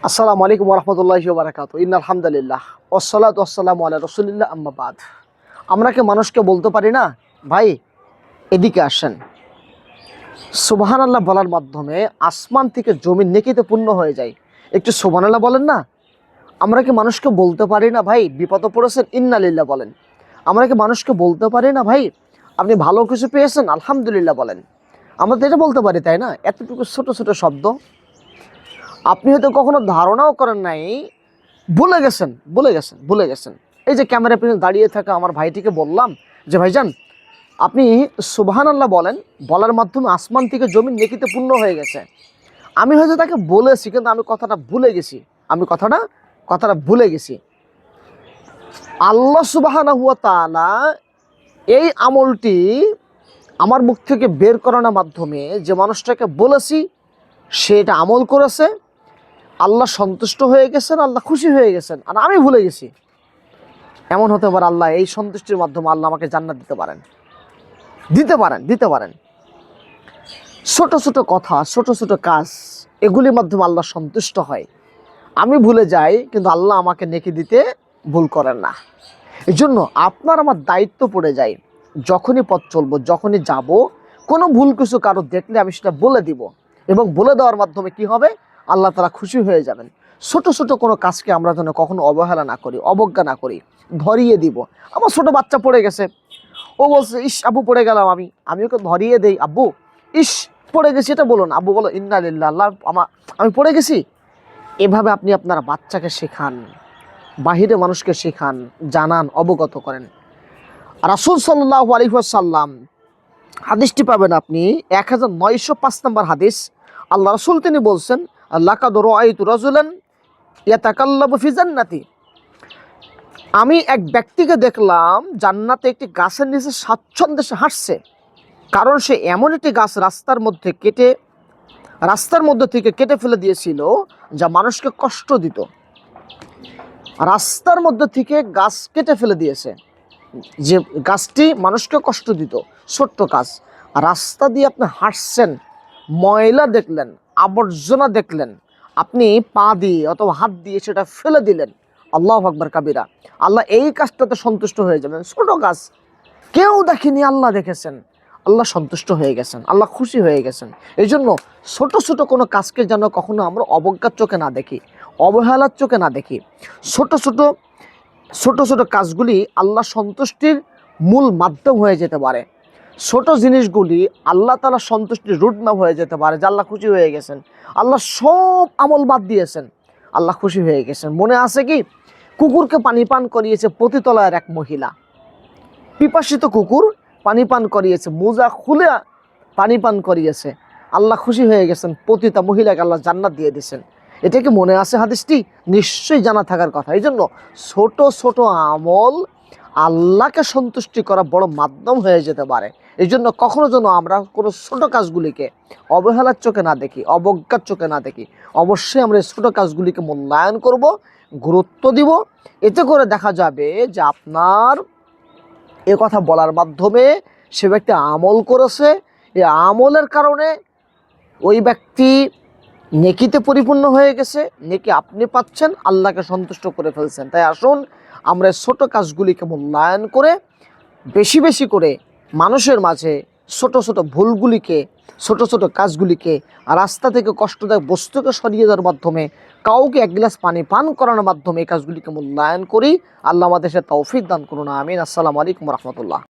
আসসালামু আলাইকুম ওরহমতুল্লাহি ওয়া বারাকাতুহু। ইন্নাল হামদুলিল্লাহ ওয়াসসালাতু ওয়াসসালামু আলা রাসূলিল্লাহ আম্মা বাদ। আমরা কি মানুষকে বলতে পারি না, ভাই এদিকে আসেন? সুবহানাল্লাহ বলার মাধ্যমে আসমান থেকে জমিন নেকিতে পূর্ণ হয়ে যায়। একটু সুবহানাল্লাহ বলেন না। আমরা কি মানুষকে বলতে পারি না, ভাই বিপদে পড়েছেন ইন্না লিল্লাহ বলেন? আমরা কি মানুষকে বলতে পারি না, ভাই আপনি ভালো কিছু পেয়েছেন আলহামদুলিল্লাহ বলেন? আমরা তো এটা বলতে পারি, তাই না? এতটুকু ছোট ছোট শব্দ আপনি হয়তো কখনো ধারণাও করেন নাই, ভুলে গেছেন। এই যে ক্যামেরার পিছনে দাঁড়িয়ে থাকা আমার ভাইটিকে বললাম যে ভাইজান আপনি সুবহানাল্লাহ বলেন, বলার মাধ্যমে আসমান থেকে জমিন নেকিতে পূর্ণ হয়ে গেছে। আমি হয়তো তাকে বলেছি, কিন্তু আমি কথাটা ভুলে গেছি। আল্লাহ সুবহানাহু ওয়া তাআলা এই আমলটি আমার মুখ থেকে বের করানোর মাধ্যমে যে মানুষটাকে বলেছি সে এটা আমল করেছে, আল্লাহ সন্তুষ্ট হয়ে গেছেন, আল্লাহ খুশি হয়ে গেছেন, আর আমি ভুলে গেছি। এমন হতে পারে আল্লাহ এই সন্তুষ্টির মাধ্যমে আল্লাহ আমাকে জান্নাত দিতে পারেন। ছোট ছোট কথা, ছোট ছোট কাজ, এগুলির মাধ্যমে আল্লাহ সন্তুষ্ট হয়। আমি ভুলে যাই, কিন্তু আল্লাহ আমাকে নেকি দিতে ভুল করেন না। এই জন্য আপনার আমার দায়িত্ব পড়ে যায়, যখনই পথ চলবো, যখনই যাব, কোনো ভুল কিছু কারো দেখলে আমি সেটা বলে দিব, এবং বলে দেওয়ার মাধ্যমে কি হবে, আল্লাহ তাআলা খুশি হয়ে যাবেন। ছোট ছোট কোনো কাজকে আমরা যেন কখনো অবহেলা না করি, অবজ্ঞা না করি, ধরিয়ে দিব। আমার ছোট বাচ্চা পড়ে গেছে, ও বলছে ইস আব্বু পড়ে গেলাম, আমি ওকে ধরিয়ে দেই, আব্বু ইস পড়ে গেছি, এটা বলুন, আব্বু বলো ইন্না লিল্লাহ, আল্লাহ আমি পড়ে গেছি। এভাবে আপনি আপনার বাচ্চাকে শেখান, বাহিরে মানুষকে শেখান, জানান, অবগত করেন। রাসূল সাল্লাল্লাহু আলাইহি ওয়াসাল্লাম হাদিসটি পাবেন আপনি 1905 নম্বর হাদিস। আল্লাহ রাসূল তিনি বলছেন, লাকাদ রাআইতু রাজুলান ইয়াতাকাল্লাবু ফি জান্নাতি। আমি এক ব্যক্তিকে দেখলাম জান্নাতে একটি গাছের নিচে স্বাচ্ছন্দ্যে হাঁটছে, কারণ সে এমন একটি গাছ রাস্তার মধ্যে থেকে কেটে ফেলে দিয়েছিল যা মানুষকে কষ্ট দিত। রাস্তার মধ্যে থেকে গাছ কেটে ফেলে দিয়েছে, যে গাছটি মানুষকে কষ্ট দিত, ছোট্ট গাছ। রাস্তা দিয়ে আপনি হাঁটছেন, ময়লা দেখলেন, আবর্জনা দেখলেন, আপনি পা দিয়ে অথবা হাত দিয়ে সেটা ফেলে দিলেন, আল্লাহু আকবার কাবীরা। আল্লাহ এই কাজটাতে সন্তুষ্ট হয়ে যাবেন। ছোট গাছ, কেউ দেখেনি, আল্লাহ দেখেছেন, আল্লাহ সন্তুষ্ট হয়ে গেছেন, আল্লাহ খুশি হয়ে গেছেন। এই জন্য ছোট ছোট কোনো কাজকে যেন কখনো আমরা অবজ্ঞার চোখে না দেখি, অবহেলার চোখে না দেখি। ছোট ছোট কাজগুলি আল্লাহ সন্তুষ্টির মূল মাধ্যম হয়ে যেতে পারে। ছোট জিনিসগুলি আল্লাহ তাআলা সন্তুষ্টির রুটম্যাপ হয়ে যেতে পারে, যে আল্লাহ খুশি হয়ে গেছেন, আল্লাহ সব আমল বাদ দিয়েছেন, আল্লাহ খুশি হয়ে গেছেন। মনে আছে কি, কুকুরকে পানি পান করিয়েছে পতিতলয়ের এক মহিলা, পিপাসিত কুকুর পানি পান করিয়েছে, মোজা খুলে পানি পান করিয়েছে, আল্লাহ খুশি হয়ে গেছেন, পতিতা মহিলাকে আল্লাহ জান্নাত দিয়ে দিয়েছেন। এটা কি মনে আছে হাদিসটি? নিশ্চয়ই জানা থাকার কথা। এই জন্য ছোট ছোট আমল আল্লাহকে সন্তুষ্টি করা বড় মাধ্যম হয়ে যেতে পারে। এই জন্য কখনো যেন আমরা কোনো ছোট কাজগুলিকে অবহেলার চোখে না দেখি, অবজ্ঞার চোখে না দেখি। অবশ্যই আমরা এই ছোট কাজগুলিকে মূল্যায়ন করব, গুরুত্ব দিব। এতে করে দেখা যাবে যে আপনার এ কথা বলার মাধ্যমে সে ব্যক্তি আমল করেছে, এই আমলের কারণে ওই ব্যক্তি নেকিতে পরিপূর্ণ হয়ে গেছে, নেকি আপনি পাচ্ছেন, আল্লাহকে সন্তুষ্ট করে ফেলছেন। তাই আসুন আমরা ছোট কাজগুলিকে মূল্যায়ন করে বেশি বেশি করে মানুষের মাঝে ছোট ছোট ভুলগুলিকে, ছোট ছোট কাজগুলিকে, রাস্তা থেকে কষ্টদায়ক বস্তুকে সরিয়ে দেওয়ার মাধ্যমে, কাউকে এক গ্লাস পানি পান করানোর মাধ্যমে এই কাজগুলিকে মূল্যায়ন করি। আল্লাহ আমাদের তৌফিক দান করুন, আমিন। আসসালামু আলাইকুম রহমতুল্লাহ।